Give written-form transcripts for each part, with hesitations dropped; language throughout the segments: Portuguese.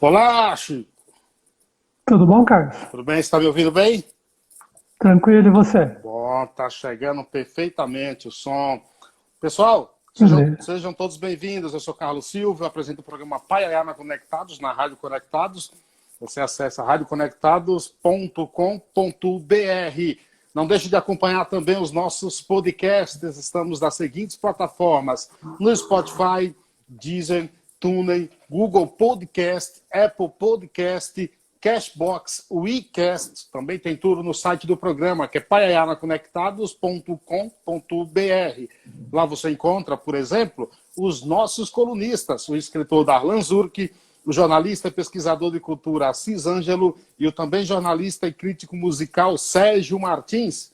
Olá, Chico. Tudo bom, Carlos? Tudo bem? Você está me ouvindo bem? Tranquilo, e você? Bom, tá chegando perfeitamente o som. Pessoal, Beleza. sejam todos bem-vindos. Eu sou Carlos Silva, eu apresento o programa Paiaiana Conectados, na Rádio Conectados. Você acessa radioconectados.com.br. Não deixe de acompanhar também os nossos podcasts. Estamos nas seguintes plataformas: no Spotify, Deezer, TuneIn, Google Podcast, Apple Podcast, Cashbox, WeCast. Também tem tudo no site do programa, que é paiaianaconectados.com.br. Lá você encontra, por exemplo, os nossos colunistas, o escritor Darlan Zurk, o jornalista e pesquisador de cultura Assis Ângelo e o também jornalista e crítico musical Sérgio Martins.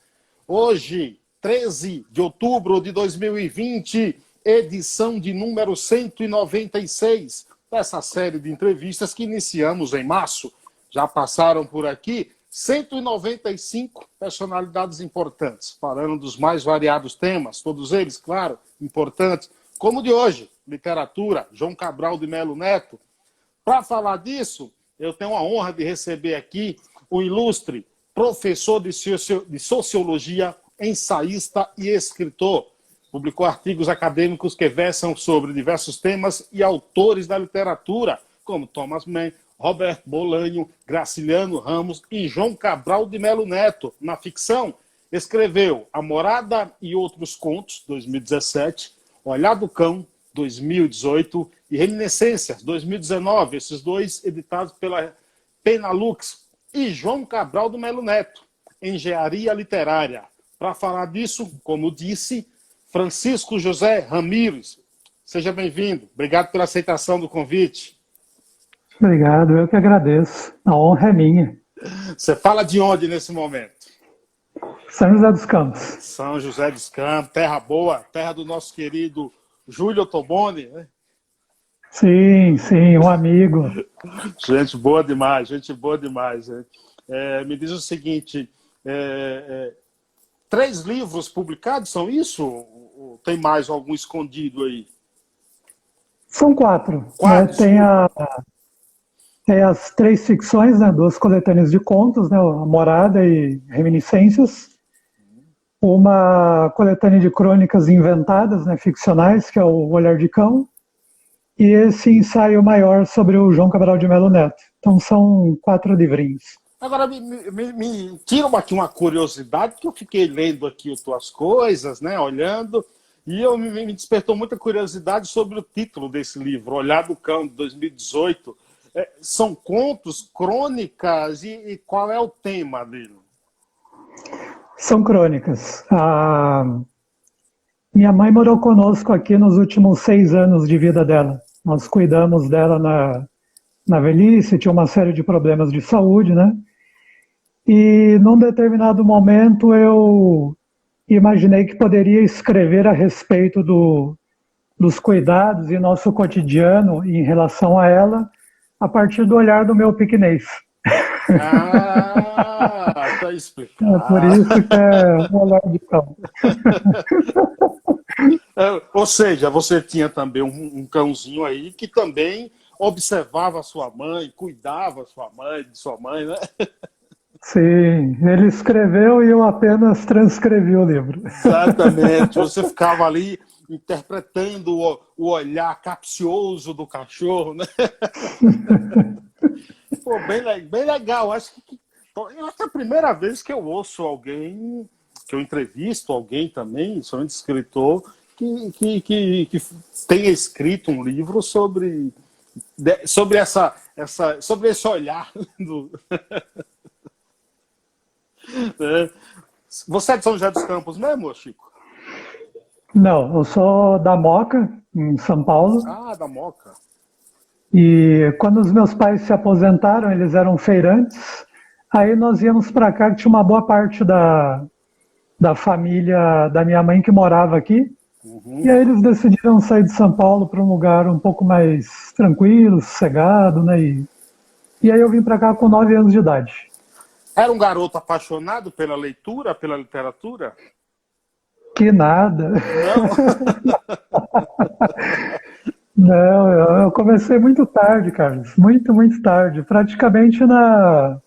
Hoje, 13 de outubro de 2020, edição de número 196 dessa série de entrevistas que iniciamos em março. Já passaram por aqui 195 personalidades importantes, falando dos mais variados temas, todos eles, claro, importantes, como o de hoje, literatura, João Cabral de Melo Neto. Para falar disso, eu tenho a honra de receber aqui o ilustre professor de sociologia, ensaísta e escritor. Publicou artigos acadêmicos que versam sobre diversos temas e autores da literatura, como Thomas Mann, Roberto Bolanho, Graciliano Ramos e João Cabral de Melo Neto. Na ficção, escreveu A Morada e Outros Contos, 2017, Olhar do Cão, 2018, e Reminiscências, 2019, esses dois editados pela Penalux, e João Cabral do Melo Neto, Engenharia Literária. Para falar disso, como disse, Francisco José Ramírez. Seja bem-vindo. Obrigado pela aceitação do convite. Obrigado, eu que agradeço. A honra é minha. Você fala de onde nesse momento? São José dos Campos. São José dos Campos, terra boa, terra do nosso querido Júlio Ottoboni, né? Sim, um amigo. Gente boa demais, gente boa demais. Me diz o seguinte, 3 livros publicados, são isso? Ou tem mais algum escondido aí? São 4. 4? Tem as 3 ficções, né, 2 coletâneas de contos, né, A Morada e Reminiscências. Uma coletânea de crônicas inventadas, né, ficcionais, que é o Olhar de Cão. E esse ensaio maior sobre o João Cabral de Melo Neto. Então são 4 livrinhos. Agora, me tira aqui uma curiosidade, que eu fiquei lendo aqui as tuas coisas, né, olhando, e me despertou muita curiosidade sobre o título desse livro, Olhar do Cão, de 2018. São contos, crônicas, e qual é o tema dele? São crônicas. Minha mãe morou conosco aqui nos últimos 6 anos de vida dela. Nós cuidamos dela na velhice, tinha uma série de problemas de saúde, né? E num determinado momento eu imaginei que poderia escrever a respeito dos cuidados e nosso cotidiano em relação a ela, a partir do olhar do meu piquinês. Tá explicado. É por isso que é um olhar de cão. Ou seja, você tinha também um cãozinho aí que também observava a sua mãe, cuidava de sua mãe, né? Sim, ele escreveu e eu apenas transcrevi o livro. Exatamente, você ficava ali interpretando o olhar capcioso do cachorro, né? Pô, bem legal. Acho que é a primeira vez que eu ouço alguém, que eu entrevisto alguém também, somente escritor, que tenha escrito um livro sobre esse olhar do... Você é de São José dos Campos mesmo, Chico? Não, eu sou da Moca, em São Paulo. Ah, da Moca. E quando os meus pais se aposentaram, eles eram feirantes, aí nós íamos para cá, que tinha uma boa parte da família da minha mãe que morava aqui. E aí eles decidiram sair de São Paulo para um lugar um pouco mais tranquilo, sossegado, né? E aí eu vim para cá com 9 anos de idade. Era um garoto apaixonado pela leitura, pela literatura? Que nada. Não? Não, eu comecei muito tarde, Carlos. Muito, muito tarde. Praticamente na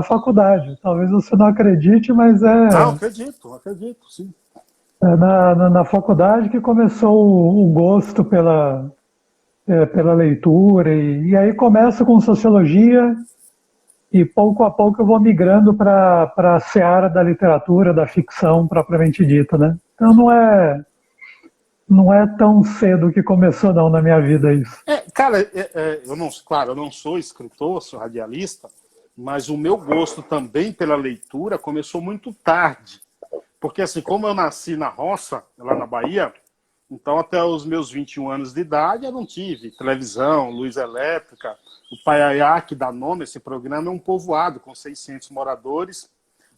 faculdade. Talvez você não acredite, mas Não, é, acredito, sim. é na faculdade que começou o gosto pela leitura. E aí começa com sociologia e pouco a pouco eu vou migrando para a seara da literatura, da ficção propriamente dita, né? Então não é tão cedo que começou não na minha vida isso. Cara, eu não, claro, eu não sou escritor, sou radialista, mas o meu gosto também pela leitura começou muito tarde. Porque assim, como eu nasci na roça, lá na Bahia, então até os meus 21 anos de idade eu não tive televisão, luz elétrica. O Paiaiá, que dá nome a esse programa, é um povoado com 600 moradores.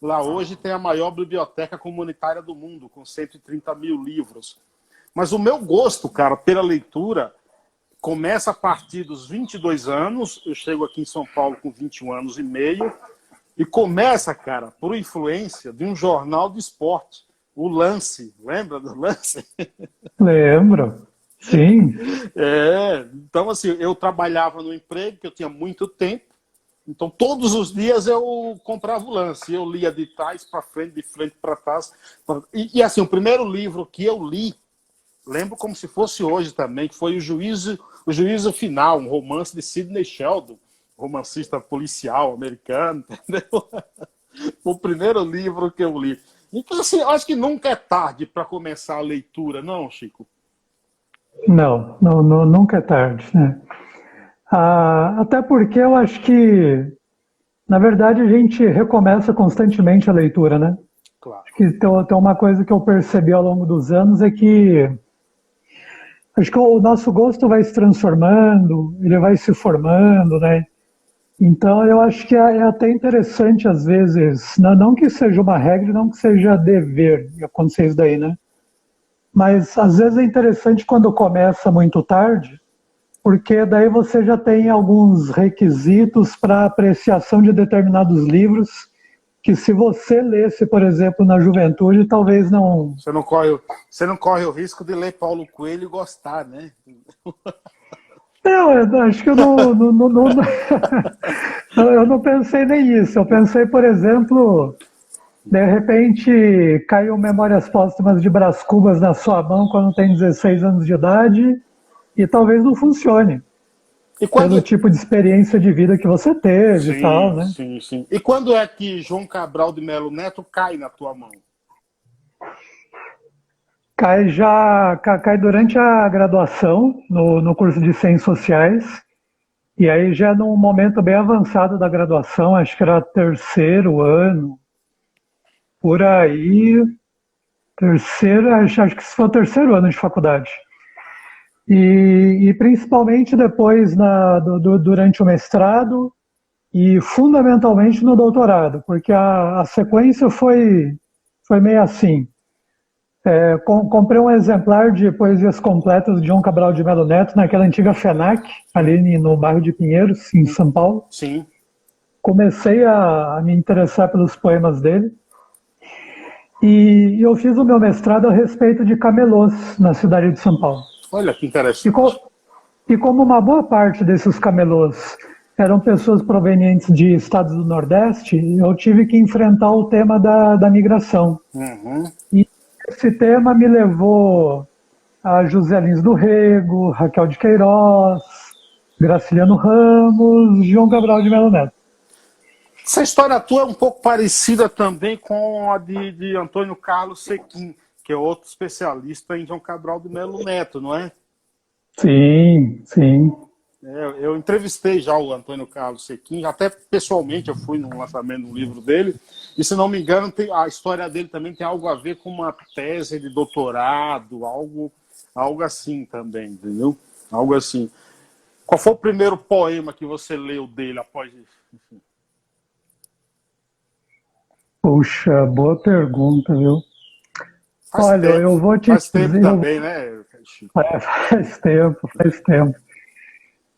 Lá hoje tem a maior biblioteca comunitária do mundo, com 130 mil livros. Mas o meu gosto, cara, pela leitura começa a partir dos 22 anos. Eu chego aqui em São Paulo com 21 anos e meio. E começa, cara, por influência de um jornal de esporte, o Lance. Lembra do Lance? Lembro, sim. Então, assim, eu trabalhava no emprego que eu tinha muito tempo. Então, todos os dias eu comprava o Lance. Eu lia de trás para frente, de frente para trás. Assim, o primeiro livro que eu li, lembro como se fosse hoje também, que foi o Juízo Final, um romance de Sidney Sheldon, romancista policial americano, entendeu? Foi o primeiro livro que eu li. Então, assim, eu acho que nunca é tarde para começar a leitura, não, Chico? Não, nunca é tarde, né? Até porque eu acho que, na verdade, a gente recomeça constantemente a leitura, né? Claro. Acho que tem uma coisa que eu percebi ao longo dos anos é que acho que o nosso gosto vai se transformando, ele vai se formando, né? Então eu acho que é até interessante às vezes, não que seja uma regra, não que seja dever acontecer isso daí, né? Mas às vezes é interessante quando começa muito tarde, porque daí você já tem alguns requisitos para apreciação de determinados livros que se você lesse, por exemplo, na juventude, talvez não... Você não corre o risco de ler Paulo Coelho e gostar, né? Não, eu acho que eu eu não pensei nem isso. Eu pensei, por exemplo, de repente caiu Memórias Póstumas de Brás Cubas na sua mão quando tem 16 anos de idade e talvez não funcione. E Pelo quando... tipo de experiência de vida que você teve e tal, né? Sim. E quando é que João Cabral de Melo Neto cai na tua mão? Cai durante a graduação, no curso de Ciências Sociais, e aí já num momento bem avançado da graduação, acho que era terceiro ano, por aí, acho que isso foi o terceiro ano de faculdade. E principalmente depois durante o mestrado e fundamentalmente no doutorado, porque a sequência foi meio assim. Comprei um exemplar de Poesias Completas de João Cabral de Melo Neto, naquela antiga FENAC, ali no bairro de Pinheiros, em São Paulo. Sim. Comecei a me interessar pelos poemas dele. E eu fiz o meu mestrado a respeito de camelôs na cidade de São Paulo. Olha que interessante. E como uma boa parte desses camelôs eram pessoas provenientes de estados do Nordeste, eu tive que enfrentar o tema da migração. Uhum. E esse tema me levou a José Lins do Rego, Raquel de Queiroz, Graciliano Ramos, João Cabral de Melo Neto. Essa história tua é um pouco parecida também com a de Antônio Carlos Sequim, que é outro especialista em João Cabral de Melo Neto, não é? Sim. Eu entrevistei já o Antônio Carlos Sequim, até pessoalmente eu fui no lançamento do livro dele, e se não me engano a história dele também tem algo a ver com uma tese de doutorado, algo assim também, entendeu? Algo assim. Qual foi o primeiro poema que você leu dele após isso? Enfim. Puxa, boa pergunta, viu? Olha, eu vou te faz dizer... tempo também, né, Chico? Faz tempo.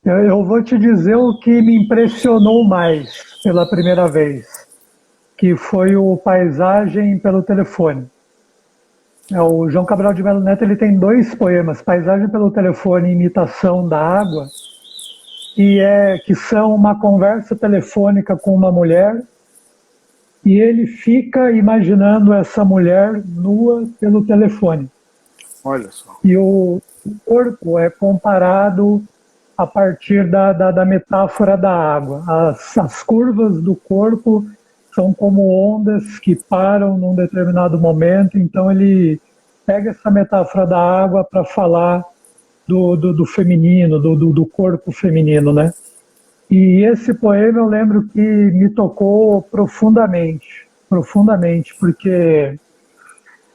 Eu vou te dizer o que me impressionou mais pela primeira vez, que foi o Paisagem pelo Telefone. O João Cabral de Melo Neto ele tem dois poemas, Paisagem pelo Telefone e Imitação da Água, que são uma conversa telefônica com uma mulher, e ele fica imaginando essa mulher nua pelo telefone. Olha só. E o corpo é comparado a partir da metáfora da água. As curvas do corpo são como ondas que param num determinado momento, então ele pega essa metáfora da água para falar do feminino, do corpo feminino, né? E esse poema eu lembro que me tocou profundamente, porque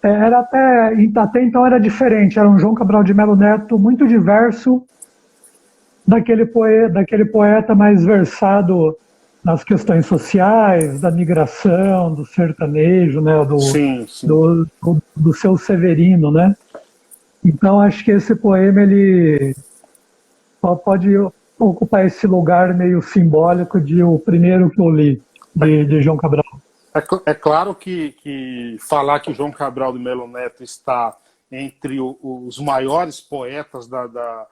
era até então era diferente, era um João Cabral de Melo Neto muito diverso daquele poeta mais versado nas questões sociais, da migração, do sertanejo, né, Sim, sim. do seu Severino, né? Então acho que esse poema ele pode ocupar esse lugar meio simbólico de o primeiro que eu li de João Cabral. É claro que falar que o João Cabral de Melo Neto está entre os maiores poetas da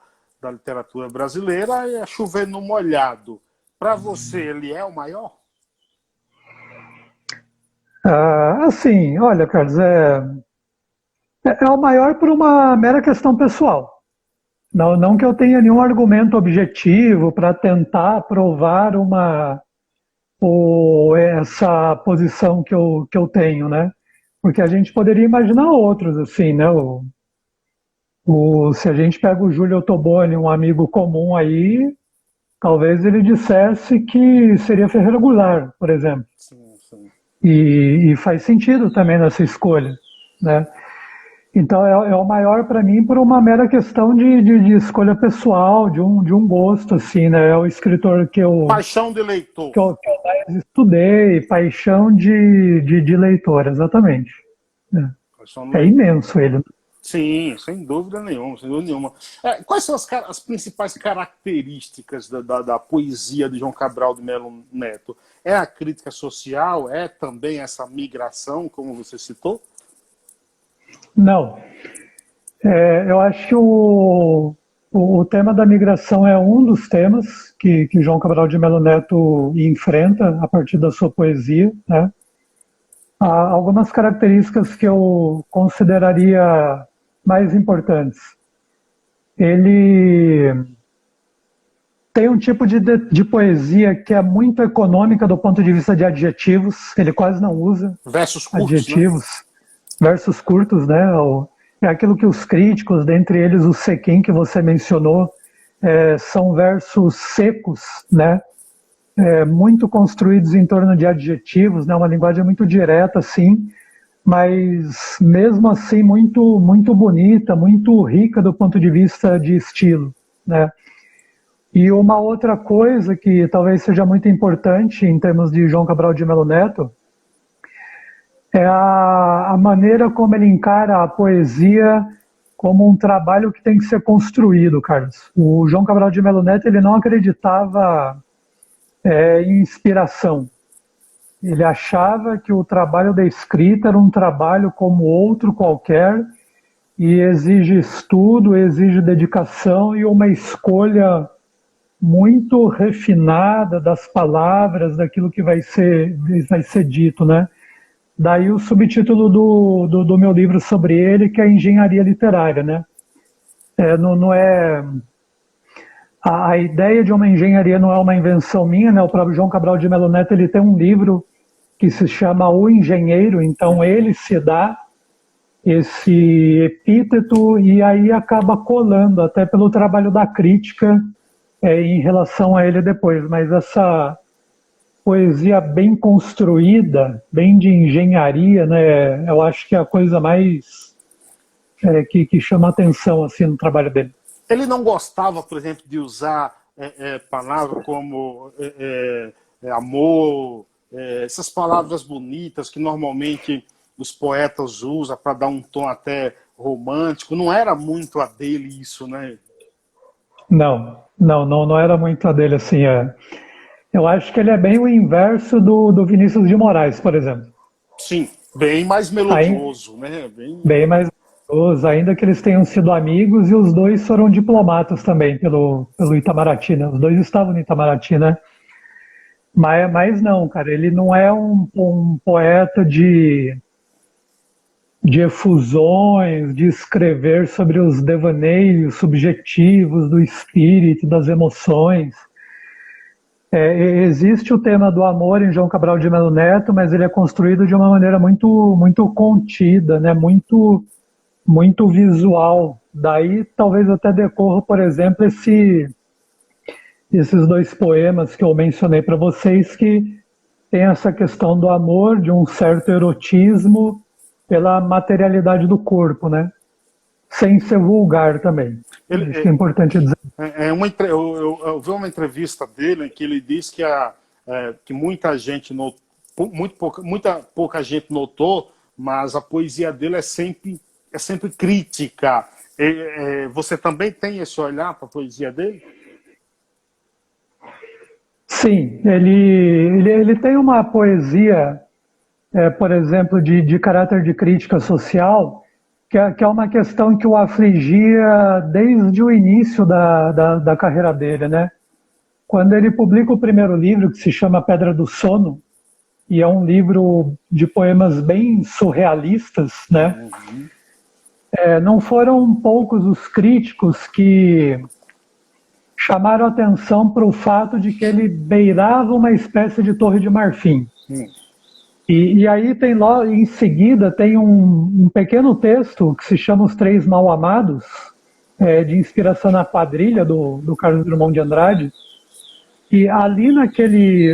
literatura brasileira é chover no molhado. Para você, ele é o maior? Assim, olha, Carlos, é o maior por uma mera questão pessoal. Não que eu tenha nenhum argumento objetivo para tentar provar essa posição que eu tenho, né? Porque a gente poderia imaginar outros, assim, né? Se a gente pega o Júlio Ottoboni, um amigo comum aí, talvez ele dissesse que seria Ferreira Goulart, por exemplo. Sim, sim. E faz sentido também nessa escolha, né? Então é o maior para mim por uma mera questão de escolha pessoal, de um gosto, assim, né? É o escritor Paixão de leitor. que eu mais estudei, paixão de leitor, exatamente. É imenso ele. Sim, sem dúvida nenhuma, sem dúvida nenhuma. Quais são as principais características da poesia de João Cabral de Melo Neto? É a crítica social? É também essa migração, como você citou? Não. Eu acho que o tema da migração é um dos temas que João Cabral de Melo Neto enfrenta a partir da sua poesia, né? Há algumas características que eu consideraria mais importantes. Ele tem um tipo de poesia que é muito econômica do ponto de vista de adjetivos, ele quase não usa Versos curtos, adjetivos, né? Versos curtos, né? É aquilo que os críticos, dentre eles o Sequin, que você mencionou, são versos secos, né? Muito construídos em torno de adjetivos, né? Uma linguagem muito direta, assim, mas mesmo assim muito, muito bonita, muito rica do ponto de vista de estilo, né? E uma outra coisa que talvez seja muito importante em termos de João Cabral de Melo Neto é a maneira como ele encara a poesia como um trabalho que tem que ser construído, Carlos. O João Cabral de Melo Neto ele não acreditava em inspiração. Ele achava que o trabalho da escrita era um trabalho como outro qualquer e exige estudo, exige dedicação e uma escolha muito refinada das palavras, daquilo que vai ser dito, né? Daí o subtítulo do meu livro sobre ele, que é Engenharia Literária, né? Não é... A ideia de uma engenharia não é uma invenção minha, né? O próprio João Cabral de Melo Neto ele tem um livro que se chama O Engenheiro, então ele se dá esse epíteto e aí acaba colando até pelo trabalho da crítica em relação a ele depois. Mas essa poesia bem construída, bem de engenharia, né? Eu acho que é a coisa mais que chama atenção assim, no trabalho dele. Ele não gostava, por exemplo, de usar palavras como amor, essas palavras bonitas que normalmente os poetas usam para dar um tom até romântico. Não era muito a dele isso, né? Não era muito a dele assim. Eu acho que ele é bem o inverso do Vinícius de Moraes, por exemplo. Sim, bem mais melodioso, né? Bem mais ainda que eles tenham sido amigos, e os dois foram diplomatas também pelo Itamaraty, né? Os dois estavam no Itamaraty, né? Mas não, cara, ele não é um poeta de efusões, de escrever sobre os devaneios subjetivos do espírito, das emoções. Existe o tema do amor em João Cabral de Melo Neto, mas ele é construído de uma maneira muito, muito contida, né? Muito, muito visual. Daí talvez até decorra, por exemplo, esses dois poemas que eu mencionei para vocês, que tem essa questão do amor, de um certo erotismo pela materialidade do corpo, né? Sem ser vulgar também. Isso é importante dizer. Eu vi uma entrevista dele em que ele diz que muita gente muita pouca gente notou, mas a poesia dele é sempre crítica. Você também tem esse olhar para a poesia dele? Sim, ele tem uma poesia, por exemplo, de caráter de crítica social, que é uma questão que o afligia desde o início da carreira dele, né? Quando ele publica o primeiro livro, que se chama Pedra do Sono, e é um livro de poemas bem surrealistas, né? Não foram poucos os críticos que chamaram atenção para o fato de que ele beirava uma espécie de Torre de Marfim. E aí tem lá, em seguida, tem um pequeno texto que se chama Os Três Mal-Amados, de inspiração na quadrilha do Carlos Drummond de Andrade. E ali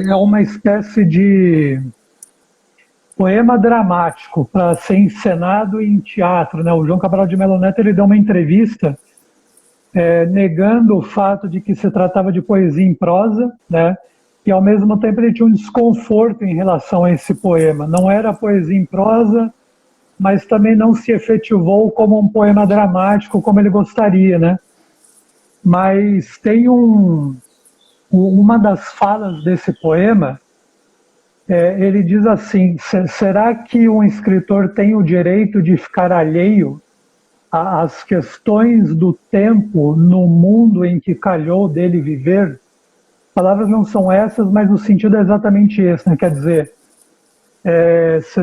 é uma espécie de poema dramático para ser encenado em teatro, né? O João Cabral de Melo Neto, ele deu uma entrevista negando o fato de que se tratava de poesia em prosa, né? E ao mesmo tempo ele tinha um desconforto em relação a esse poema. Não era poesia em prosa, mas também não se efetivou como um poema dramático como ele gostaria, né? Mas tem uma das falas desse poema, ele diz assim: será que um escritor tem o direito de ficar alheio às questões do tempo no mundo em que calhou dele viver? Palavras não são essas, mas o sentido é exatamente esse, né? Quer dizer,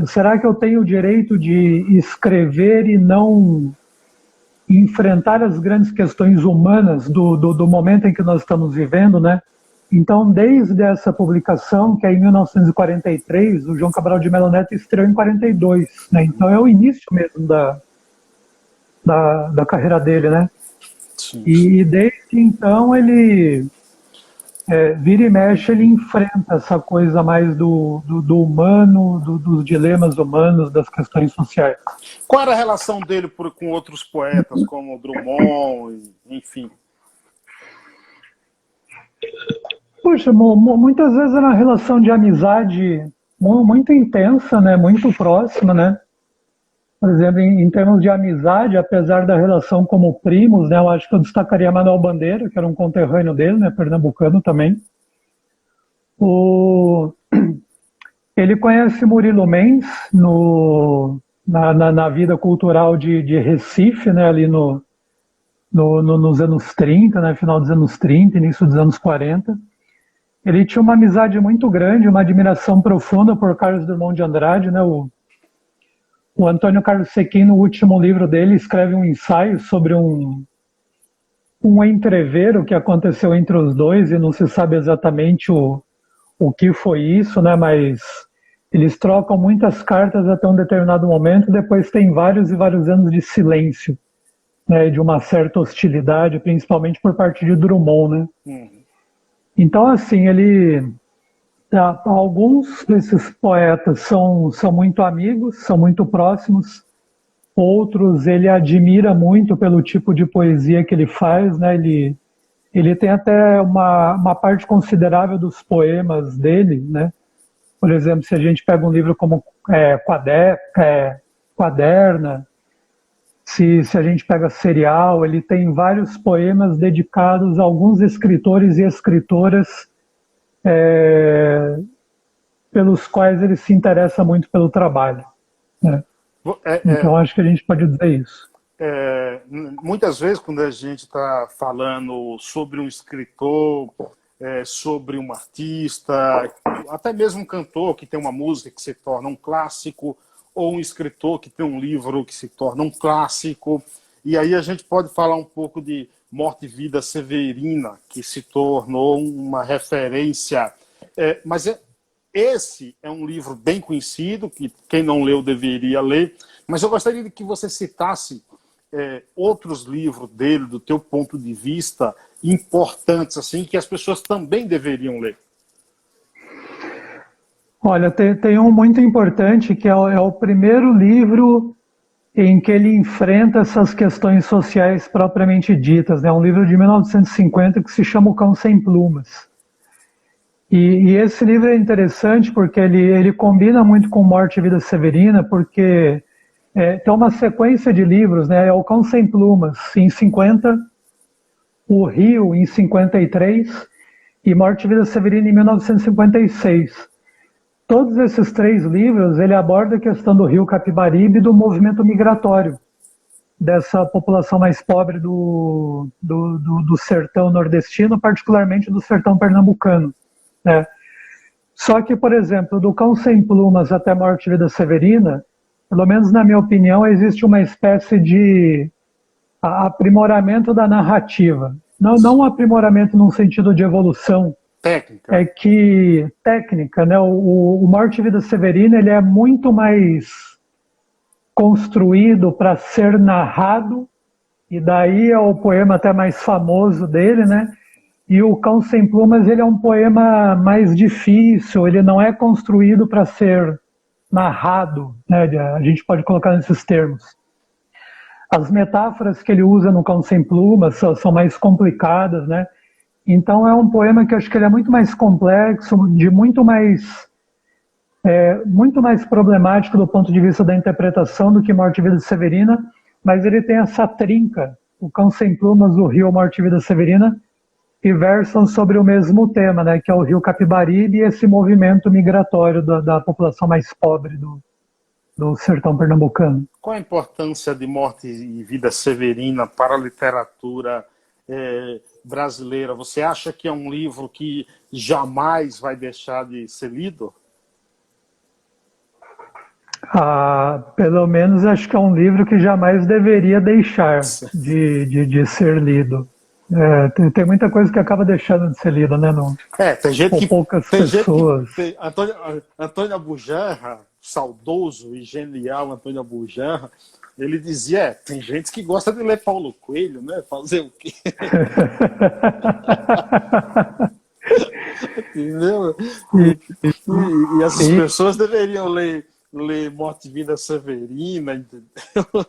será que eu tenho o direito de escrever e não enfrentar as grandes questões humanas do momento em que nós estamos vivendo, né? Então, desde essa publicação, que é em 1943, o João Cabral de Melo Neto estreou em 42, né? Então é o início mesmo da carreira dele, né? Sim. E desde então ele vira e mexe, ele enfrenta essa coisa mais do humano, dos dilemas humanos, das questões sociais. Qual era a relação dele com outros poetas, como Drummond, enfim? Puxa, muitas vezes era uma relação de amizade muito intensa, né? Muito próxima, né? Por exemplo, em termos de amizade, apesar da relação como primos, né, eu acho que eu destacaria Manuel Bandeira, que era um conterrâneo dele, né, pernambucano também. Ele conhece Murilo Mendes na vida cultural de Recife, né, ali nos anos 30, né, final dos anos 30, início dos anos 40. Ele tinha uma amizade muito grande, uma admiração profunda por Carlos Drummond de Andrade, né, o Antônio Carlos Sequin, no último livro dele, escreve um ensaio sobre um entrevero que aconteceu entre os dois, e não se sabe exatamente o que foi isso, né? Mas eles trocam muitas cartas até um determinado momento, depois tem vários e vários anos de silêncio, né? De uma certa hostilidade, principalmente por parte de Drummond, né? Então, assim, alguns desses poetas são muito amigos, são muito próximos. Outros ele admira muito pelo tipo de poesia que ele faz, né? Ele tem até uma parte considerável dos poemas dele, né? Por exemplo, se a gente pega um livro como Quaderna, se a gente pega Serial, ele tem vários poemas dedicados a alguns escritores e escritoras pelos quais ele se interessa muito pelo trabalho, né? Então acho que a gente pode dizer isso. muitas vezes, quando a gente está falando sobre um escritor, sobre um artista, até mesmo um cantor que tem uma música que se torna um clássico, ou um escritor que tem um livro que se torna um clássico, e aí a gente pode falar um pouco de Morte e Vida Severina, que se tornou uma referência. Mas esse é um livro bem conhecido, que quem não leu deveria ler, mas eu gostaria de que você citasse outros livros dele, do teu ponto de vista, importantes, assim, que as pessoas também deveriam ler. Olha, tem um muito importante, que é o primeiro livro em que ele enfrenta essas questões sociais propriamente ditas, né? Um livro de 1950 que se chama O Cão Sem Plumas. E esse livro é interessante porque ele combina muito com Morte e Vida Severina, porque tem uma sequência de livros, né? É O Cão Sem Plumas, em 50, O Rio, em 53, e Morte e Vida Severina, em 1956. Todos esses 3 livros, ele aborda a questão do Rio Capibaribe e do movimento migratório dessa população mais pobre do sertão nordestino, particularmente do sertão pernambucano, né? Só que, por exemplo, do Cão Sem Plumas até Morte e Vida Severina, pelo menos na minha opinião, existe uma espécie de aprimoramento da narrativa. Não um aprimoramento num sentido de evolução, Técnica. é que técnica, né? O Morte e Vida Severina, ele é muito mais construído para ser narrado, e daí é o poema até mais famoso dele, né? E o Cão Sem Plumas, ele é um poema mais difícil, ele não é construído para ser narrado, né? A gente pode colocar nesses termos. As metáforas que ele usa no Cão Sem Plumas são mais complicadas, né? Então é um poema que eu acho que ele é muito mais complexo, de muito mais problemático do ponto de vista da interpretação do que Morte e Vida Severina, mas ele tem essa trinca, O Cão Sem Plumas, O Rio, Morte e Vida Severina, que versam sobre o mesmo tema, né, que é o Rio Capibaribe e esse movimento migratório da população mais pobre do sertão pernambucano. Qual a importância de Morte e Vida Severina para a literatura brasileira? Você acha que é um livro que jamais vai deixar de ser lido? Pelo menos acho que é um livro que jamais deveria deixar de ser lido. Tem muita coisa que acaba deixando de ser lida, né? Tem gente que poucas pessoas. Antônio Abujamra, saudoso e genial Antônio Abujamra, ele dizia, tem gente que gosta de ler Paulo Coelho, né? Fazer o quê? Entendeu? E essas pessoas deveriam ler Morte e Vida Severina, entendeu?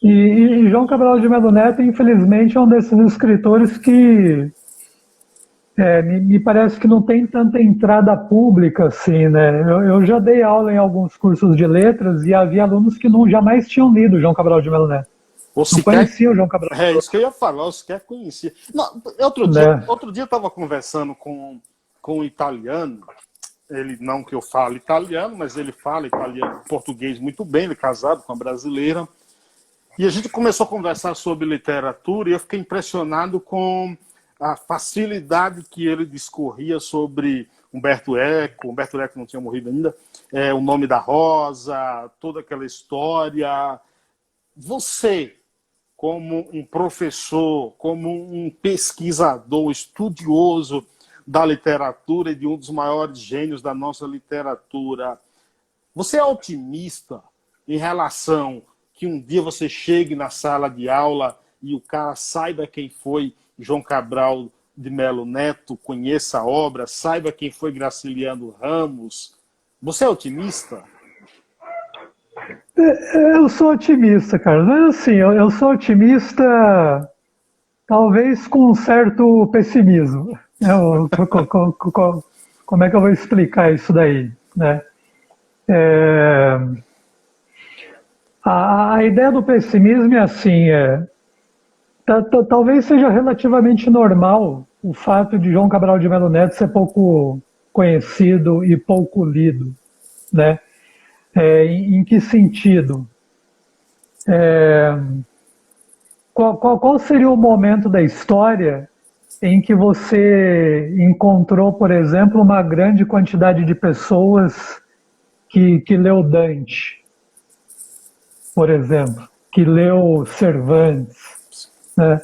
E João Cabral de Melo Neto, infelizmente, é um desses escritores que me parece que não tem tanta entrada pública assim, né? Eu já dei aula em alguns cursos de letras e havia alunos que jamais tinham lido João Cabral de Melo Neto. Não conheciam o João Cabral. Isso que eu ia falar, eu sequer conhecia. Não, outro dia eu estava conversando com um italiano, ele não que eu fale italiano, mas ele fala italiano, português muito bem, ele é casado com uma brasileira. E a gente começou a conversar sobre literatura e eu fiquei impressionado com a facilidade que ele discorria sobre Umberto Eco. Umberto Eco não tinha morrido ainda. O Nome da Rosa, toda aquela história. Você, como um professor, como um pesquisador, estudioso da literatura e de um dos maiores gênios da nossa literatura, você é otimista em relação que um dia você chegue na sala de aula e o cara saiba quem foi João Cabral de Melo Neto, conheça a obra, saiba quem foi Graciliano Ramos? Você é otimista? Eu sou otimista, cara. Mas assim, eu sou otimista talvez com um certo pessimismo. Como é que eu vou explicar isso daí, né? A ideia do pessimismo é assim, talvez seja relativamente normal o fato de João Cabral de Melo Neto ser pouco conhecido e pouco lido, né? Em que sentido? Qual seria o momento da história em que você encontrou, por exemplo, uma grande quantidade de pessoas que leu Dante, por exemplo, que leu Cervantes, né?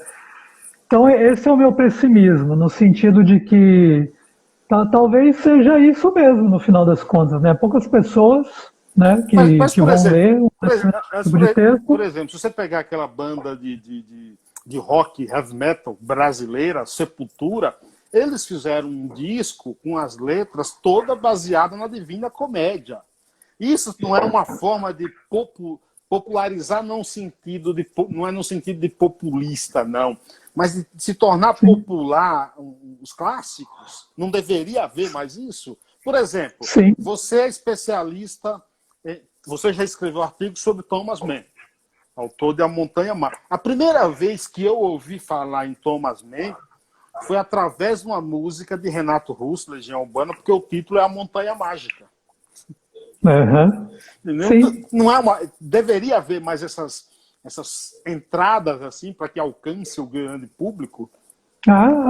Então, esse é o meu pessimismo, no sentido de que talvez seja isso mesmo, no final das contas, né? Poucas pessoas, né, Mas, que por vão exemplo, ler um determinado tipo de por texto. exemplo, se você pegar aquela banda de rock, heavy metal brasileira, Sepultura, eles fizeram um disco com as letras toda baseada na Divina Comédia. Isso não é uma forma de popularizar, não é no sentido de populista, não, mas de se tornar popular os clássicos. Não deveria haver mais isso? Por exemplo, Sim. você é especialista, você já escreveu artigos sobre Thomas Mann, autor de A Montanha Mágica. A primeira vez que eu ouvi falar em Thomas Mann foi através de uma música de Renato Russo, Legião Urbana, porque o título é A Montanha Mágica. Sim. Não deveria haver mais essas entradas assim para que alcance o grande público?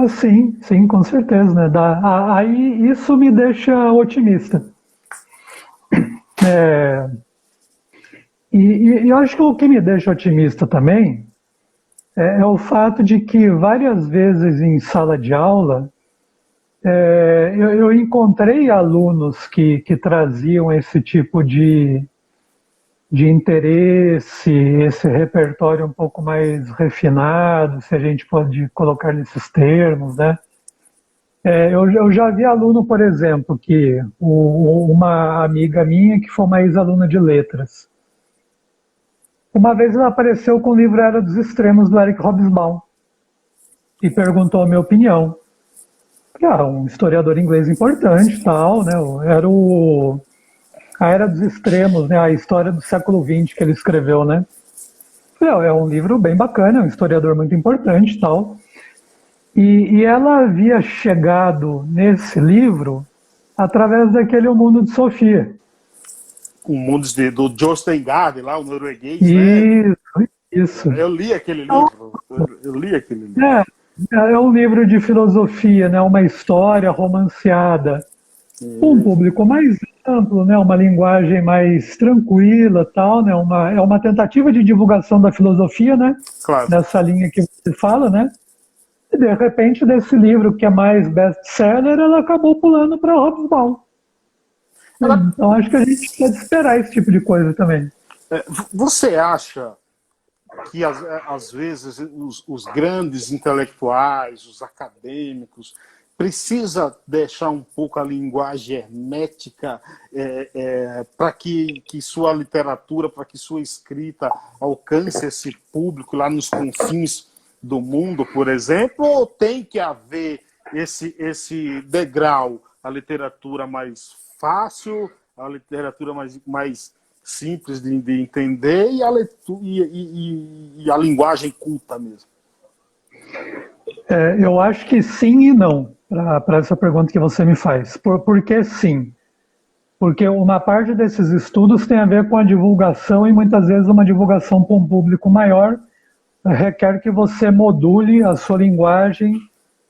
Sim, com certeza, né? Aí isso me deixa otimista. E eu acho que o que me deixa otimista também é o fato de que várias vezes em sala de aula eu encontrei alunos que traziam esse tipo de interesse, esse repertório um pouco mais refinado, se a gente pode colocar nesses termos, né? Eu já vi aluno, por exemplo, que uma amiga minha que foi uma ex-aluna de letras, uma vez ela apareceu com o livro Era dos Extremos, do Eric Hobsbawm, e perguntou a minha opinião. Um historiador inglês importante, tal, né? Era a Era dos Extremos, né? A história do século XX que ele escreveu, né? É um livro bem bacana, é um historiador muito importante, tal. E ela havia chegado nesse livro através daquele O Mundo de Sofia. O mundo do Jostein Gaarde, lá, o norueguês, né? Isso. Eu li aquele livro. Eu li aquele livro. É um livro de filosofia, né? Uma história romanceada. Um público mais amplo, né? Uma linguagem mais tranquila, tal, né? É uma tentativa de divulgação da filosofia, né? Claro. Nessa linha que você fala, né? E de repente, desse livro que é mais best-seller, ela acabou pulando para Hobsbawm. Então acho que a gente pode esperar esse tipo de coisa também. Você acha que às vezes os grandes intelectuais, os acadêmicos, precisa deixar um pouco a linguagem hermética para que sua literatura, para que sua escrita alcance esse público lá nos confins do mundo, por exemplo, ou tem que haver esse degrau, a literatura mais fácil, a literatura mais simples de entender e a linguagem culta mesmo? Eu acho que sim e não, para essa pergunta que você me faz. Por que sim? Porque uma parte desses estudos tem a ver com a divulgação e muitas vezes uma divulgação para um público maior requer que você module a sua linguagem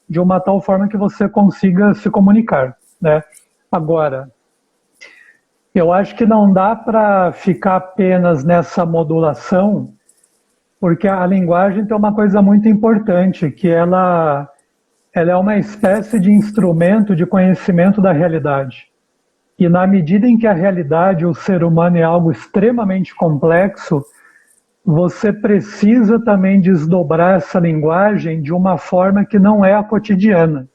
de uma tal forma que você consiga se comunicar, né? Agora, eu acho que não dá para ficar apenas nessa modulação, porque a linguagem tem uma coisa muito importante, que ela é uma espécie de instrumento de conhecimento da realidade. E na medida em que a realidade, o ser humano é algo extremamente complexo, você precisa também desdobrar essa linguagem de uma forma que não é a cotidiana.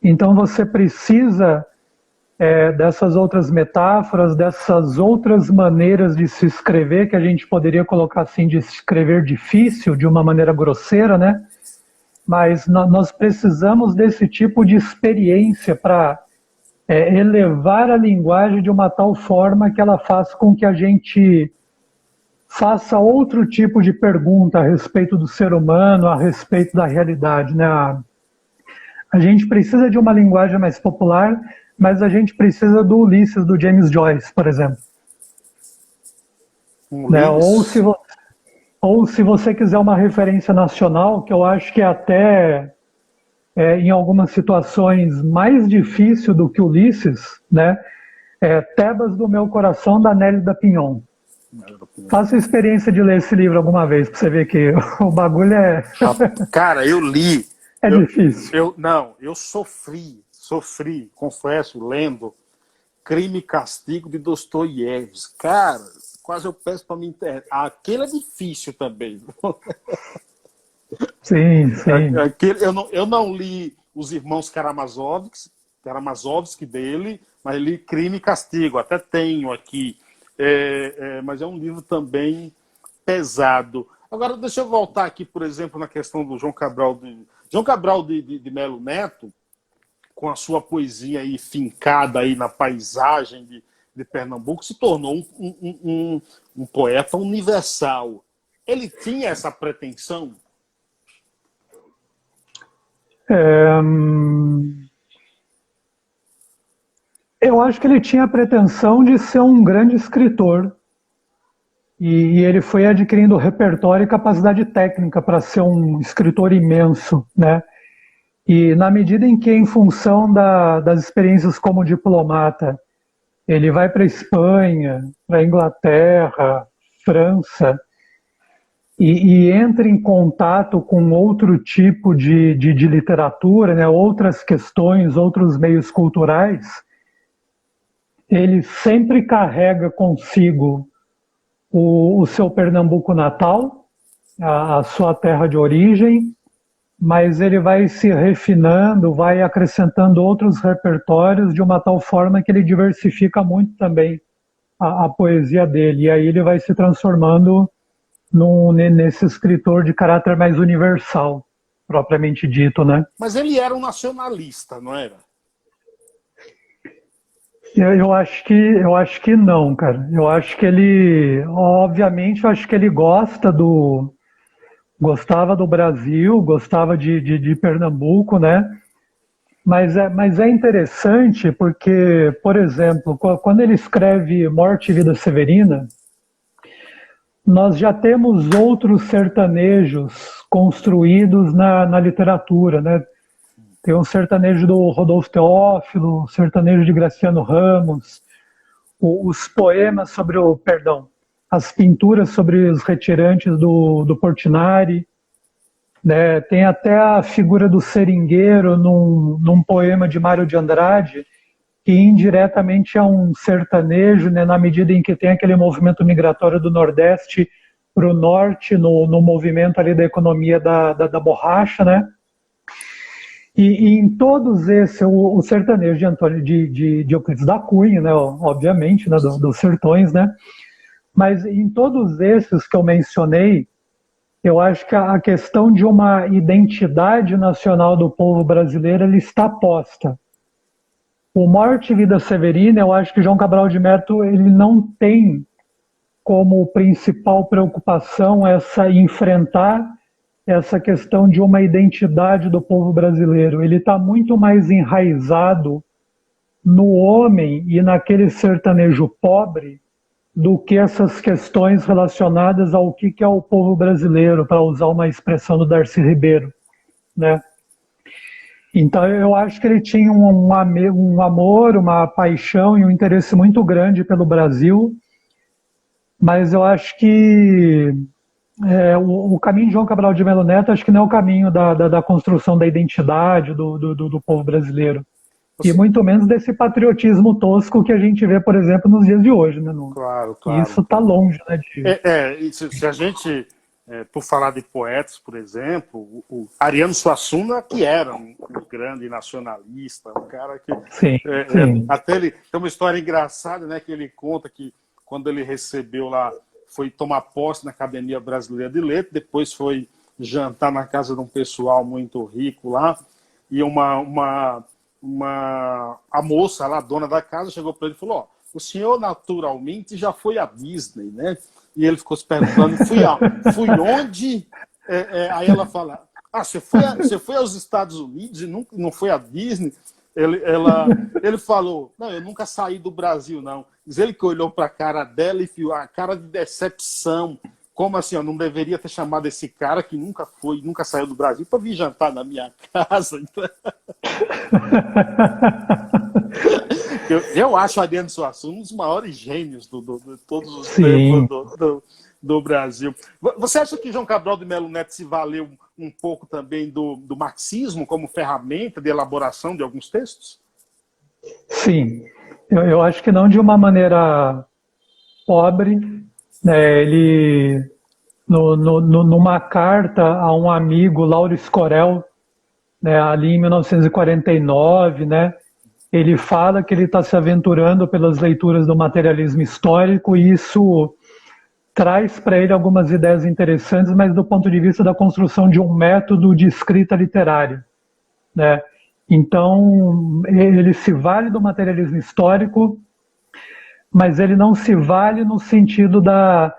Então você precisa dessas outras metáforas, dessas outras maneiras de se escrever, que a gente poderia colocar assim, de escrever difícil, de uma maneira grosseira, né? Mas nós precisamos desse tipo de experiência para elevar a linguagem de uma tal forma que ela faça com que a gente faça outro tipo de pergunta a respeito do ser humano, a respeito da realidade, né? A gente precisa de uma linguagem mais popular, mas a gente precisa do Ulisses, do James Joyce, por exemplo. Né? Ou se você Ou se você quiser uma referência nacional, que eu acho que até em algumas situações mais difícil do que Ulisses, né? Tebas do Meu Coração, da Nélida Pinhon. Faça a experiência de ler esse livro alguma vez, para você ver que o bagulho Cara, eu li. é difícil. Eu sofri, confesso, lendo Crime e Castigo de Dostoiévski. Cara, quase eu peço para me enterrar. Aquele é difícil também. Sim, sim. Eu não li Os Irmãos Karamazovski dele, mas li Crime e Castigo. Até tenho aqui. Mas é um livro também pesado. Agora, deixa eu voltar aqui, por exemplo, na questão do João Cabral de Melo Neto, com a sua poesia aí fincada aí na paisagem de Pernambuco, se tornou um poeta universal. Ele tinha essa pretensão? Eu acho que ele tinha a pretensão de ser um grande escritor e ele foi adquirindo repertório e capacidade técnica para ser um escritor imenso, né? E na medida em que, em função das experiências como diplomata, ele vai para a Espanha, para a Inglaterra, França, e entra em contato com outro tipo de literatura, né, outras questões, outros meios culturais, ele sempre carrega consigo o seu Pernambuco natal, a sua terra de origem, mas ele vai se refinando, vai acrescentando outros repertórios de uma tal forma que ele diversifica muito também a poesia dele. E aí ele vai se transformando nesse escritor de caráter mais universal, propriamente dito, né? Mas ele era um nacionalista, não era? Eu acho que não, cara. Eu acho que ele, obviamente, eu acho que ele gostava do Brasil, gostava de Pernambuco, né? Mas é interessante porque, por exemplo, quando ele escreve Morte e Vida Severina, nós já temos outros sertanejos construídos na literatura, né? Tem um sertanejo do Rodolfo Teófilo, sertanejo de Graciano Ramos, os poemas sobre as pinturas sobre os retirantes do Portinari, né? Tem até a figura do seringueiro num poema de Mário de Andrade, que indiretamente é um sertanejo, né, na medida em que tem aquele movimento migratório do Nordeste para o Norte, no movimento ali da economia da borracha, né? E em todos esses, o sertanejo de Antônio de Euclides da Cunha, né, obviamente, né, dos sertões, né? Mas em todos esses que eu mencionei, eu acho que a questão de uma identidade nacional do povo brasileiro ele está posta. O Morte e Vida Severina, eu acho que João Cabral de Melo ele não tem como principal preocupação enfrentar essa questão de uma identidade do povo brasileiro. Ele está muito mais enraizado no homem e naquele sertanejo pobre do que essas questões relacionadas ao que é o povo brasileiro, para usar uma expressão do Darcy Ribeiro, né? Então eu acho que ele tinha um amor, uma paixão e um interesse muito grande pelo Brasil, mas eu acho que o caminho de João Cabral de Melo Neto acho que não é o caminho da construção da identidade do povo brasileiro. E muito menos desse patriotismo tosco que a gente vê, por exemplo, nos dias de hoje, né? Claro. E isso está longe, né? Se a gente, por falar de poetas, por exemplo, o Ariano Suassuna, que era um grande nacionalista, um cara que... Sim. Até ele tem uma história engraçada, né? Que ele conta que quando ele recebeu lá, foi tomar posse na Academia Brasileira de Letras, depois foi jantar na casa de um pessoal muito rico lá, e a moça lá, dona da casa, chegou para ele e falou: o senhor naturalmente já foi à Disney, né? E ele ficou se perguntando: fui onde? Aí ela fala: você foi aos Estados Unidos e não foi à Disney? Ele falou: não, eu nunca saí do Brasil, não. Diz ele que olhou para a cara dela e viu a cara de decepção como assim? Eu não deveria ter chamado esse cara que nunca saiu do Brasil para vir jantar na minha casa. Então... eu acho o Ariano Suassuna um dos maiores gênios de todos os Sim. tempos do Brasil. Você acha que João Cabral de Melo Neto se valeu um pouco também do marxismo como ferramenta de elaboração de alguns textos? Sim. Eu acho que não de uma maneira pobre, né? Ele, numa carta a um amigo, Lauro Escorel, né, ali em 1949, né, ele fala que ele está se aventurando pelas leituras do materialismo histórico e isso traz para ele algumas ideias interessantes, mas do ponto de vista da construção de um método de escrita literária, né? Então, ele se vale do materialismo histórico, mas ele não se vale no sentido da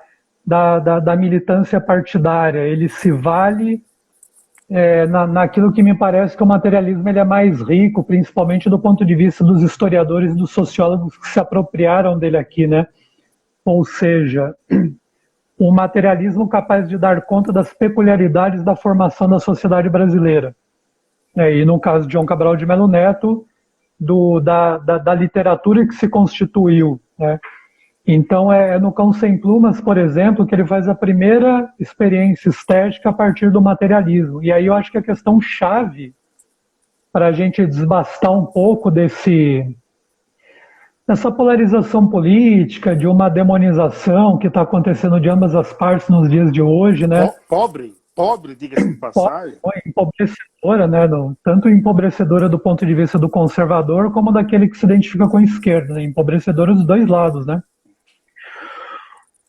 militância partidária, ele se vale naquilo que me parece que o materialismo ele é mais rico, principalmente do ponto de vista dos historiadores e dos sociólogos que se apropriaram dele aqui, né? Ou seja, um materialismo capaz de dar conta das peculiaridades da formação da sociedade brasileira. E no caso de João Cabral de Melo Neto, da literatura que se constituiu, né? Então é no Cão Sem Plumas, por exemplo, que ele faz a primeira experiência estética a partir do materialismo. E aí eu acho que a questão chave para a gente desbastar um pouco dessa polarização política, de uma demonização que está acontecendo de ambas as partes nos dias de hoje, né? Pobre, diga-se de passagem. Empobrecedora, né? Tanto empobrecedora do ponto de vista do conservador, como daquele que se identifica com a esquerda, né? Empobrecedora dos dois lados, né?